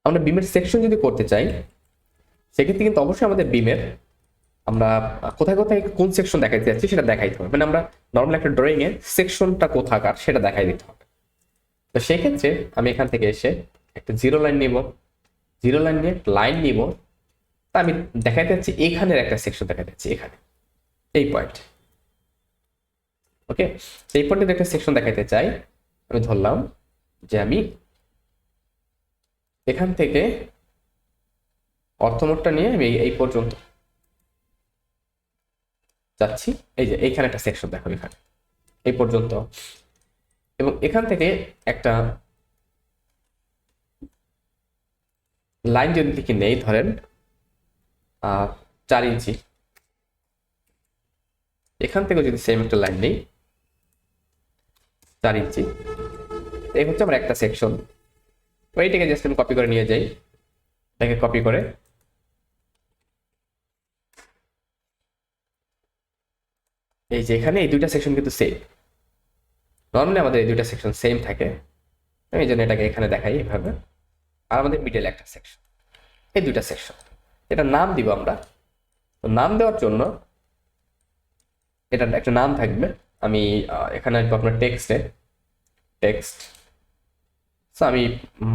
আমরা বিমের সেকশন যদি করতে চাই সেক্ষেত্রে কিন্তু অবশ্যই আমাদের বিমের আমরা কোথায় কোথায় কোন সেকশন দেখাইতে যাচ্ছি সেটা দেখাইতে হবে, মানে আমরা নর্মাল একটা ড্রয়িং এ সেকশনটা কোথাকার সেটা দেখাই দিতে হবে। তো সেক্ষেত্রে আমি এখান থেকে এসে একটা জিরো লাইন নিব, জিরো লাইন নিয়ে লাইন নিব, তা আমি দেখাইতে যাচ্ছি এখানের একটা সেকশন দেখাইতে যাচ্ছি, এখানে এই পয়েন্ট। ওকে, এই পয়েন্টে একটা সেকশন দেখাইতে চাই, আমি ধরলাম যে আমি এখান থেকে অর্থমোডটা নিয়ে আমি এই পর্যন্ত যাচ্ছি। এই যে এইখানে একটা সেকশন দেখো, এখানে এই পর্যন্ত, এবং এখান থেকে একটা লাইন যদি দিকে নেই, ধরেন 4 ইঞ্চি, এখান থেকে যদি সেম একটা লাইন নেই 4 ইঞ্চি, এই হচ্ছে আমার একটা সেকশন। এইটাকে জাস্ট আমি কপি করে নিয়ে যাই, এটাকে কপি করে এই যে এখানে এই দুইটা সেকশন কিন্তু সেম, নর্মালি আমাদের এই দুইটা সেকশন সেম থাকে, এই জন্য এটাকে এখানে দেখাই এভাবে। আর আমাদের মিডল একটা সেকশন, এই দুইটা সেকশন, এটা নাম দিব আমরা। তো নাম দেওয়ার জন্য এটা একটা নাম থাকবে, আমি এখানে আসবো আপনার টেক্সটে, টেক্সট, আমি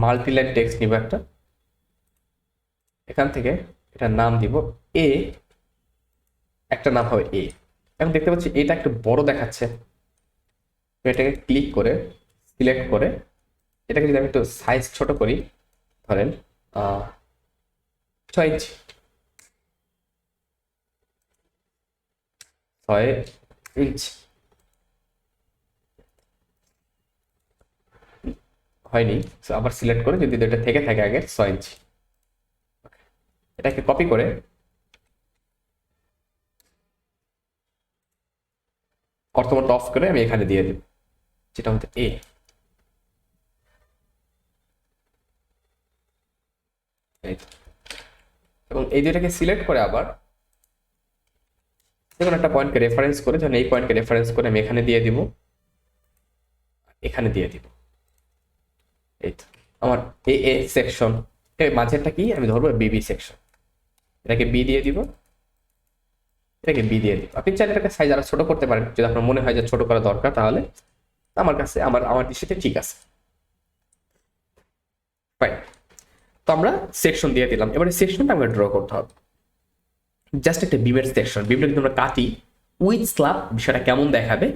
মাল্টিলাইন টেক্সট নিব একটা, এখান থেকে এটার নাম দিব এ, একটা নাম হবে এ। এখন দেখতে পাচ্ছি এটা একটু বড় দেখাচ্ছে, এটাকে ক্লিক করে সিলেক্ট করে এটাকে যদি আমি একটু সাইজ ছোট করি, ধরেন 6 ইঞ্চি, 6 ইঞ্চি হয়নি, আবার সিলেক্ট করে যদি এটা থেকে থাকে আগে 6 ইঞ্চি, এটাকে কপি করে অর্থমোড অফ করে আমি এখানে দিয়ে দেব, যেটা হচ্ছে এ। এবং এই দুটাকে সিলেক্ট করে আবার যেমন একটা পয়েন্টকে রেফারেন্স করে, যখন এই পয়েন্টকে রেফারেন্স করে আমি এখানে দিয়ে দিব, এখানে দিয়ে দিব। এই তো আমার এ সেকশন, এই মাঝেরটা কি আমি ধরবো বিবি সেকশন, এটাকে বি দিয়ে দিব, এটাকে বি দিয়ে দিব। আপনি চাইলে এটাকে সাইজ আরো ছোট করতে পারেন, যদি আপনার মনে হয় যে ছোট করা দরকার, তাহলে আমার কাছে আমার দৃষ্টিতে ঠিক আছে। ফাইন, তো আমরা সেকশন দিয়ে দিলাম, এবারে সেকশনটা আমাকে ড্র করতে হবে। জাস্ট একটা বিমের সেকশন, বিমটা যদি আমরা কাটি উইথ স্ল্যাব বিষয়টা কেমন দেখাবে,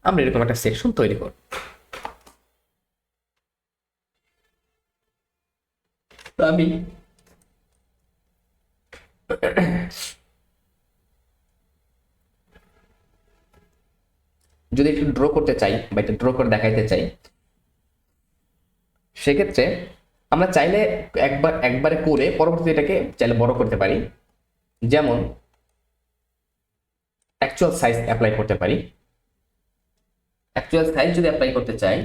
আমরা এরকম একটা সেকশন তৈরি করব। তো আমি যদি একটু ড্র করতে চাই বা একটু ড্র করে দেখাইতে চাই, সেক্ষেত্রে আমরা চাইলে একবারে করে পরবর্তীতে এটাকে চাইলে বড় করতে পারি, যেমন অ্যাকচুয়াল সাইজ অ্যাপ্লাই করতে পারি। অ্যাকচুয়াল সাইজ যদি অ্যাপ্লাই করতে চাই,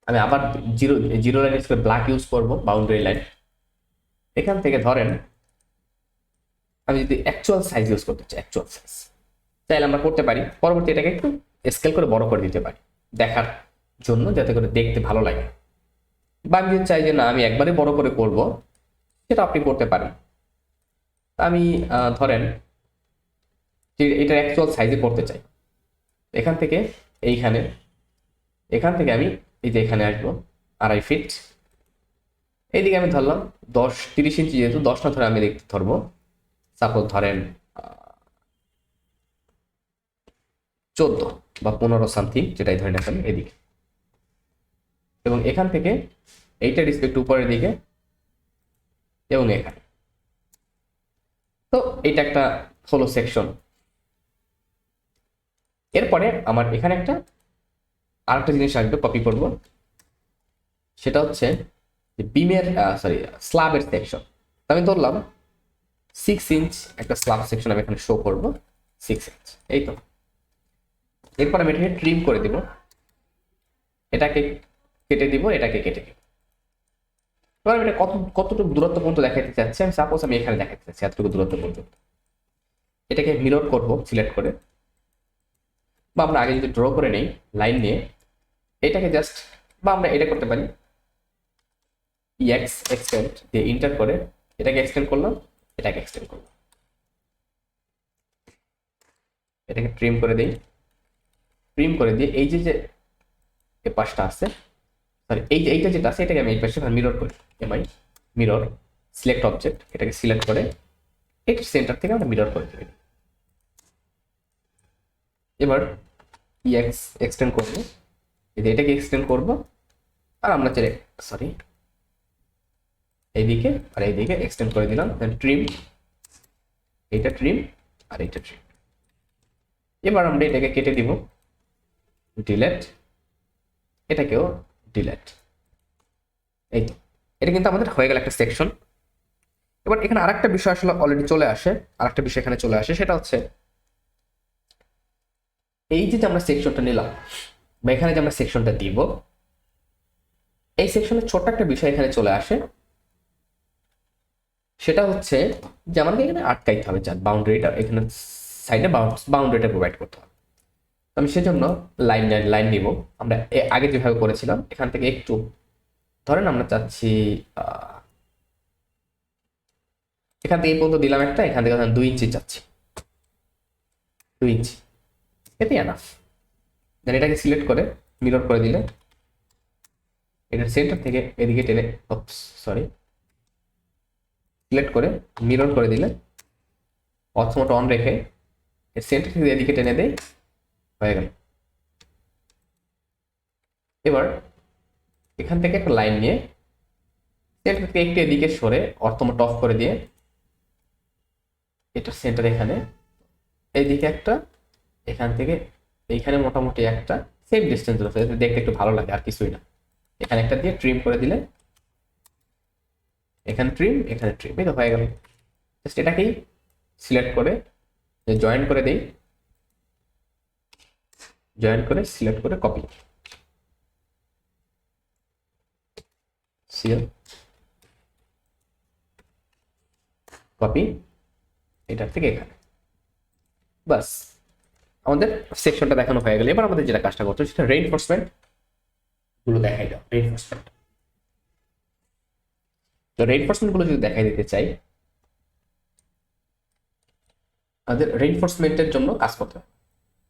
আমি আবার জিরো লাইন হিসেবে ব্ল্যাক ইউজ করব, বাউন্ডারি লাইন। এখান থেকে ধরেন আমি যদি অ্যাকচুয়াল সাইজ ইউজ করতে চাই, অ্যাকচুয়াল সাইজ চাইলে আমরা করতে পারি, পরবর্তী এটাকে একটু স্কেল করে বড় করে দিতে পারি দেখার জন্য, যাতে করে দেখতে ভালো লাগে। বা আমি যদি চাই যে না আমি একবারে বড় করে করব, সেটা আপনি করতে পারেন। আমি ধরেন এটার অ্যাকচুয়াল সাইজে করতে চাই, এখান থেকে এইখানে, এখান থেকে আমি এই যে এখানে আসবো 2.5 ফিট, এইদিকে আমি ধরলাম 30 ইঞ্চি, যেহেতু 10 না ধরে আমি ধরবো, সাপোজ ধরেন 14 বা 15 সামথিং, যেটাই ধরে রাখেন এদিকে, এবং এখান থেকে এইটা রিসপেক্ট উপরের দিকে এবং এখানে। তো এটা একটা হলো সেকশন। এরপরে আমার এখানে একটা আরেকটা জিনিস আসবে, কপি করব, সেটা হচ্ছে বিমের স্ল্যাবের সেকশন। আমি ধরলাম 6 ইঞ্চ একটা স্ল্যাব সেকশন আমি এখানে শো করব, 6 ইঞ্চ, এই তো। এরপর আমি এটাকে ট্রিম করে দিব, এটাকে কেটে দিব, এটাকে কেটে দিব। এবার আমি এটা কতটুকু দূরত্ব পর্যন্ত দেখাতে চাচ্ছি, আমি সাপোজ আমি এখানে দেখাতে চাচ্ছি এতটুকু দূরত্ব পর্যন্ত। এটাকে মিরর করব সিলেক্ট করে, বা আমরা আগে যদি ড্র করে নেই লাইন নিয়ে, এটাকে জাস্ট, বা আমরা এটা করতে পারি, এক্স এক্সটেন্ড দিয়ে ইন্টার করে এটাকে এক্সটেন্ড করলাম, এটাকে এক্সটেন্ড করলাম, এটাকে ট্রিম করে দিই। ট্রিম করে দিয়ে এই যে এই পাশটা আছে, সরি এইটা যেটা আছে এটাকে আমি এই পাশে মিরর করি। এমআই মিরর সিলেক্ট অবজেক্ট, এটাকে সিলেক্ট করে এটা সেন্টার থেকে আমরা মিরর করে দেব। এবার এক্স এক্সটেন্ড করবো, এটাকে এক্সটেন্ড করব, আর আমরা সরি এইদিকে আর এইদিকে এক্সটেন্ড করে দিলাম। দেন ট্রিম, এইটা ট্রিম আর এইটা ট্রিম। এবার আমরা এটাকে কেটে দিব, ডিলেট, এটাকেও ডিলেট। এই তো এটা কিন্তু আমাদের হয়ে গেল একটা সেকশন। এবার এখানে আরেকটা বিষয় আসলে অলরেডি চলে আসে, আরেকটা বিষয় এখানে চলে আসে, সেটা হচ্ছে এই যে আমরা সেকশনটা নিলাম বা এখানে যে আমরা সেকশনটা দিব, এই সেকশনের ছোট্ট একটা বিষয় এখানে চলে আসে, সেটা হচ্ছে যে আমাদের এখানে আটকাইতে হবে, যার বাউন্ডারিটা এখানে সাইডে বাউন্ডারিটা প্রোভাইড করতে হবে। আমি সেজন্য লাইন নিব। আমরা আগে যেভাবে করেছিলাম এখান থেকে একটু ধরেন আমরা চাচ্ছি এখান থেকে এই পর্যন্ত দিলাম একটা, এখান থেকে 2 ইঞ্চি চাচ্ছি, 2 ইঞ্চি, এটাই এনাফ। দেন এটাকে সিলেক্ট করে মিরর করে দিলে এটার সেন্টার থেকে এদিকে টেনে, সরি সিলেক্ট করে মিরর করে দিলে অথমোটা অন রেখে এর সেন্টার থেকে এদিকে টেনে দেয়, হয়ে গেল। এবার এখান থেকে একটা লাইন নিয়ে সেন্টার থেকে একটু এদিকে সরে অর্থমোট অফ করে দিয়ে এটা সেন্টার এখানে, এইদিকে একটা, এখান থেকে এইখানে মোটামুটি একটা সেম ডিস্টেন্স রয়েছে, দেখতে একটু ভালো লাগে আর কিছুই না। এখানে একটা দিয়ে ট্রিম করে দিলে এখানে ট্রিম, এখানে ট্রিম, এই তো হয়ে গেল। জাস্ট এটাকেই সিলেক্ট করে জয়েন করে দেই, জয়েন করে সিলেক্ট করে কপি, সিএল কপি, এটার থেকে এখানে, বাস আমাদের সেকশনটা দেখানো হয়ে গেল। এবার আমাদের যেটা কাজটা করতে সেটা রেইনফোর্সমেন্ট গুলো দেখাই দাও। রেইনফোর্সমেন্ট, তো রেইনফোর্সমেন্ট গুলো যদি দেখাই দিতে চাই, আমাদের রেইনফোর্সমেন্টের জন্য কাজ করতে হবে।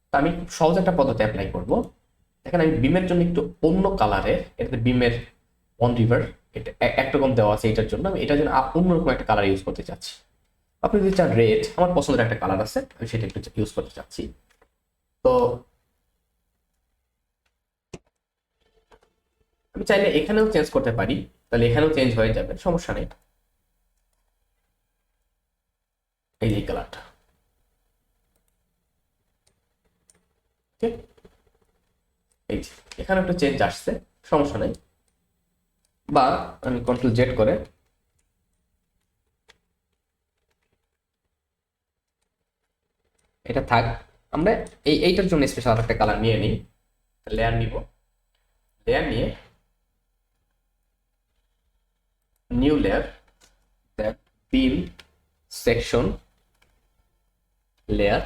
তো আমি খুব সহজ একটা পদ্ধতি অ্যাপ্লাই করব। দেখেন আমি বিমের জন্য একটু অন্য কালারের, এটাতে বিমের অন রিভার এটা একরকম দেওয়া আছে, এটার জন্য আমি এটার জন্য অন্যরকম একটা কালার ইউজ করতে চাচ্ছি। আপনি যদি চান রেড, আমার পছন্দের একটা কালার আছে, আমি সেটা একটু ইউজ করতে চাচ্ছি। তো আমি চাইলে এখানেও চেঞ্জ করতে পারি, তাহলে এখানেও চেঞ্জ হয়ে যাবে, সমস্যা নেই। এই যে কালারটা, এই যে এখানে একটু চেঞ্জ আসছে, সমস্যা নেই। বা আমি কন্ট্রোল জেড করে এটা থাক, আমরা এইটার জন্য স্পেশাল একটা কালার নিয়ে নিই। লেয়ার নিব, লেয়ার নিয়ে new layer, that beam section layer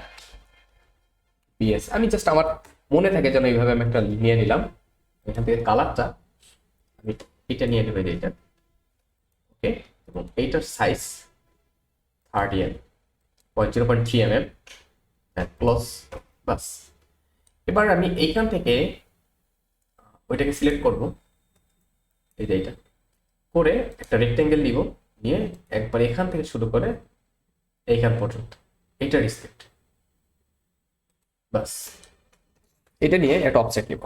BS. আমি জাস্ট আমার মনে থাকে যেন এইভাবে আমি একটা নিয়ে নিলাম। এখান থেকে কালারটা আমি এটা নিয়ে নেব, এইটা ওকে, এবং এইটার সাইজ 30 0.3 mm ক্লোজ, বাস। এবার আমি এইখান থেকে ওইটাকে সিলেক্ট করব, এই যে এইটা করে একটা রেক্টেঙ্গেল নিব, নিয়ে একবার এখান থেকে শুরু করে এইখান পর্যন্ত এইটার স্কেট, বাস। এটা নিয়ে একটা অফসেট নিব,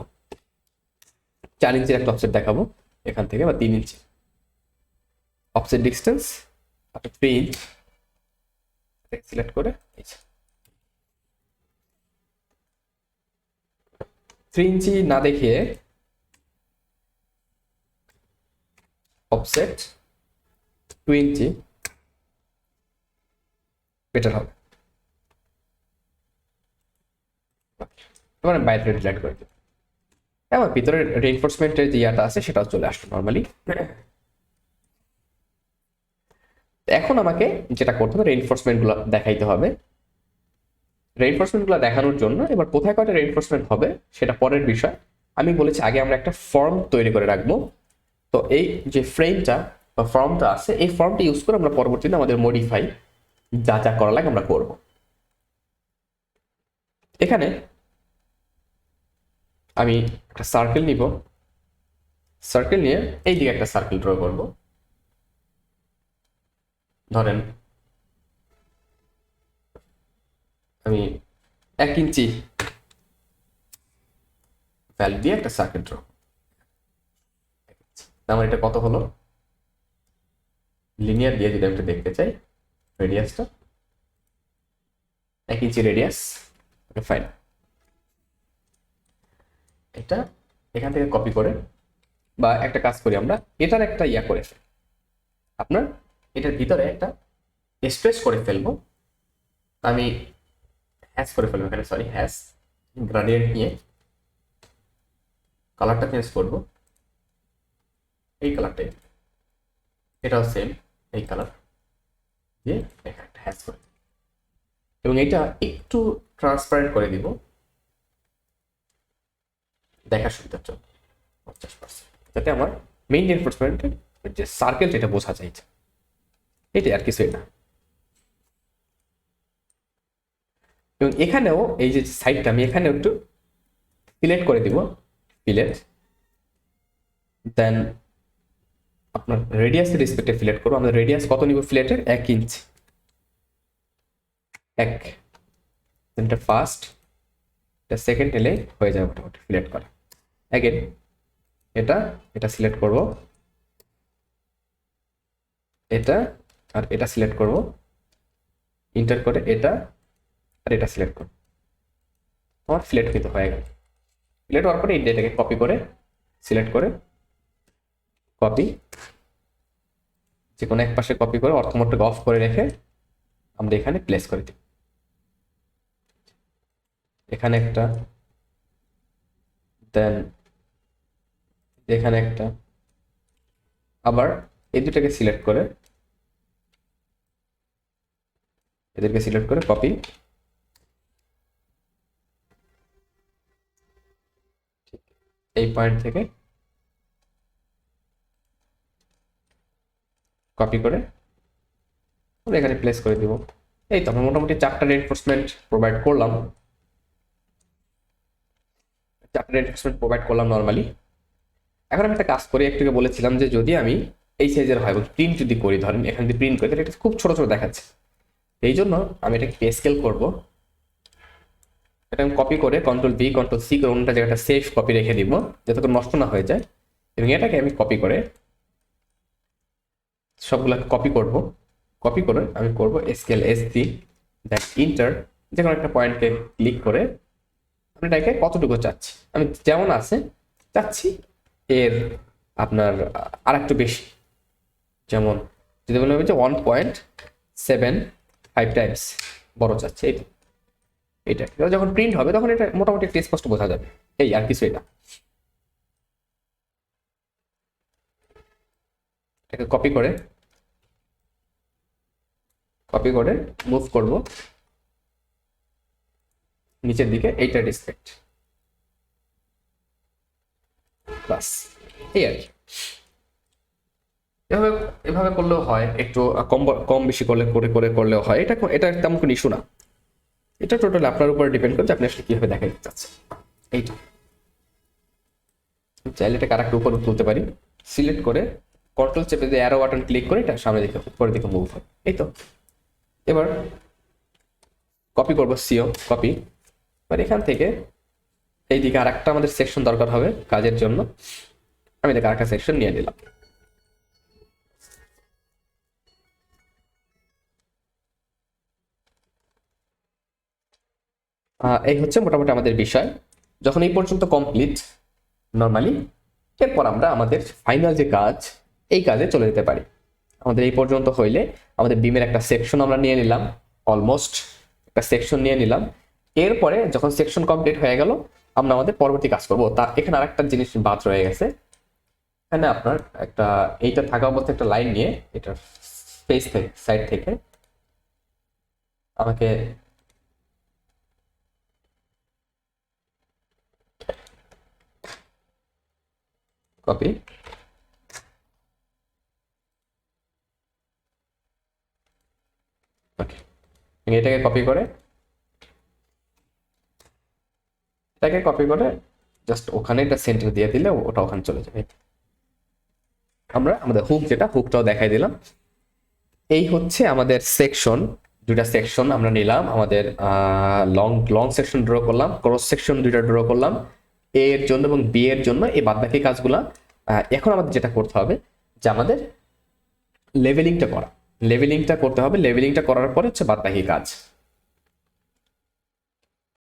4 ইঞ্চির একটা অফসেট দেখাবো এখান থেকে, বা 3 ইঞ্চি অফসেট ডিস্টেন্স, একটা 3 ইঞ্চ সিলেক্ট করে 3 ইঞ্চি না দেখিয়ে অফসেট 2 ইঞ্চি বেটার হবে। মানে বাইরে ডিলিট করে দেব, আমার ভিতরে রেইনফোর্সমেন্টের যে ইয়াটা আছে সেটাও চলে আসলো নর্মালি। এখন আমাকে যেটা করতে হবে, রেইনফোর্সমেন্ট গুলো দেখাইতে হবে। রেইনফোর্সমেন্ট গুলো দেখানোর জন্য এবার কোথায় কয়টা রেইনফোর্সমেন্ট হবে সেটা পরের বিষয়। আমি বলেছি আগে আমরা একটা ফর্ম তৈরি করে রাখবো, তো এই যে ফ্রেমটা বা ফর্মটা আছে, এই ফর্মটা ইউজ করে আমরা পরবর্তীতে আমাদের মডিফাই যা যা করা লাগে আমরা করব। এখানে আমি একটা সার্কেল নিব, সার্কেল নিয়ে এই দিকে একটা সার্কেল ড্র করব। ধরেন আমি 1 ইঞ্চি ভ্যালু দিয়ে একটা সার্কেল ড্র। আমার এটা কত হলো, লিনিয়ার দিয়ে যদি আমি এটা দেখতে চাই, রেডিয়াসটা 1 ইঞ্চি রেডিয়াস। ওকে ফাইন, এটা এখান থেকে কপি করে বা একটা কাজ করি আমরা, এটার একটা ইয়া করে আপনার এটার ভিতরে একটা স্ট্রেচ করে ফেলবো। আমি হ্যাশ করে ফেলবো এখানে, সরি হ্যাশ গ্রেডিয়েন্ট নিয়ে কালারটা চেঞ্জ করব, এই কালারটাই, এটাও সেম এই কালার দিয়ে একটা হ্যাশ করে, এবং এটা একটু ট্রান্সপারেন্ট করে দিব দেখার সুবিধার জন্য 50%, যাতে আমার মেইন রিইনফোর্সমেন্টের যে সার্কেলটা এটা বোঝা যায়। এটাই আর কিছুই না। এবং এখানেও এই যে সাইডটা আমি এখানেও একটু সিলেক্ট করে দিব, ফিলেট, দেন আপনার রেডিয়াসের রেসপেক্টে ফিলেট করবো। আমাদের রেডিয়াস কত নিব ফিলেটের, 1 ইঞ্চি, 1, এটা ফার্স্ট, এটা সেকেন্ড এলে হয়ে যাবে মোটামুটি ফিলেট করা। অ্যাগেন এটা এটা সিলেক্ট করব, এটা আর এটা সিলেক্ট করব, ইন্টার করে এটা আর এটা সিলেক্ট করব, আমার ফিলেট কিন্তু হয়ে গেল। ফিলেট হওয়ার পরে এই ডেটাকে কপি করে সিলেক্ট করে কপি, যে কোনো এক পাশে কপি করে অর্থমোডটাকে অফ করে রেখে আমরা এখানে প্লেস করে দিই। এখানে একটা, দেন এখানে একটা, আবার এই দুটাকে সিলেক্ট করে এদেরকে সিলেক্ট করে কপি, এই পয়েন্ট থেকে কপি করে আমরা এখানে প্লেস করে দিব। এই তো আমরা মোটামুটি 4টা রিইনফোর্সমেন্ট প্রোভাইড করলাম, 4টা রিইনফোর্সমেন্ট প্রোভাইড করলাম নর্মালি। এখন আমি একটা কাজ করি, একটু বলেছিলাম যে যদি আমি এই সাইজের হয় এবং প্রিন্ট যদি করি, ধরেন এখানে যদি প্রিন্ট করি তাহলে এটা খুব ছোট ছোট দেখাচ্ছে। এই জন্য আমি এটাকে পে স্কেল করবো। এটা আমি কপি করে কন্ট্রোল-V কন্ট্রোল-C করে অন্যটা জায়গাটা সেফ কপি রেখে দিব যাতে করে নষ্ট না হয়ে যায়। এবং এটাকে আমি কপি করে সবগুলোকে কপি করব, কপি করে আমি করব স্কেল SD, দেন ইন্টার, যে কোনো একটা পয়েন্টকে ক্লিক করে আমি এটাকে কতটুকু চাচ্ছি, আমি যেমন আছে চাচ্ছি এর আপনার আর একটু বেশি, যেমন যদি বললাম যে 1.75 টাইমস বড় চাচ্ছি, এটা যখন প্রিন্ট হবে তখন এটা মোটামুটি একটু স্পষ্ট বোঝা যাবে, এই আর কিছু। এটাকে কপি করে মুভ করব নিচের দিকে, এইটা রেসপেক্ট বাস, এই আর কি। এভাবে এভাবে করলেও হয়, একটু কম বেশি করলেও হয়, এটা তেমন কোনো ইস্যু না। এটা টোটালি আপনার উপর ডিপেন্ড করছে আপনি আসলে কিভাবে দেখাতে চাচ্ছেন। এইটা চাইলে এটাকে আরেকটু উপরে তুলতে পারি, সিলেক্ট করে কন্ট্রোল চেপে দিয়ে অ্যারো বাটন ক্লিক করে এটা সামনে দিকে উপরের দিকে মুভ হয়। এই তো এবার কপি করবো, সিও কপি, এবার এখান থেকে এইদিকে আরেকটা আমাদের সেকশন দরকার হবে কাজের জন্য, আমি এদিকে আরেকটা সেকশন নিয়ে নিলাম। এই হচ্ছে মোটামুটি আমাদের বিষয়। যখন এই পর্যন্ত কমপ্লিট নর্মালি, এরপর আমরা আমাদের ফাইনাল যে কাজ, এই কাজে চলে যেতে পারি। আমাদের এই পর্যন্ত হইলে আমাদের বিমের একটা সেকশন আমরা নিয়ে নিলাম, অলমোস্ট একটা সেকশন নিয়ে নিলাম। এরপরে যখন সেকশন কমপ্লিট হয়ে গেল আমরা আমাদের পরবর্তী কাজ করব। তা এখানে আরেকটা জিনিস বাদ রয়ে গেছে, এখানে আপনার একটা এইটা থাকা অবস্থায় একটা লাইন নিয়ে এটা স্পেস থেকে সাইড থেকে আমাকে কপি এটাকে কপি করে জাস্ট ওখানে একটা সেন্টার দিয়ে দিলে ওটা ওখানে চলে যাবে। আমরা আমাদের হুকটাও দেখাই দিলাম। এই হচ্ছে আমাদের সেকশন, দুইটা সেকশন আমরা নিলাম, আমাদের লং সেকশন ড্র করলাম, ক্রস সেকশন দুইটা ড্র করলাম এ এর জন্য এবং বি এর জন্য। এই বাদবাকি কাজগুলা এখন আমাদের যেটা করতে হবে যে আমাদের লেভেলিংটা করতে হবে। লেভেলিংটা করার পরে হচ্ছে বাদবাকি কাজ।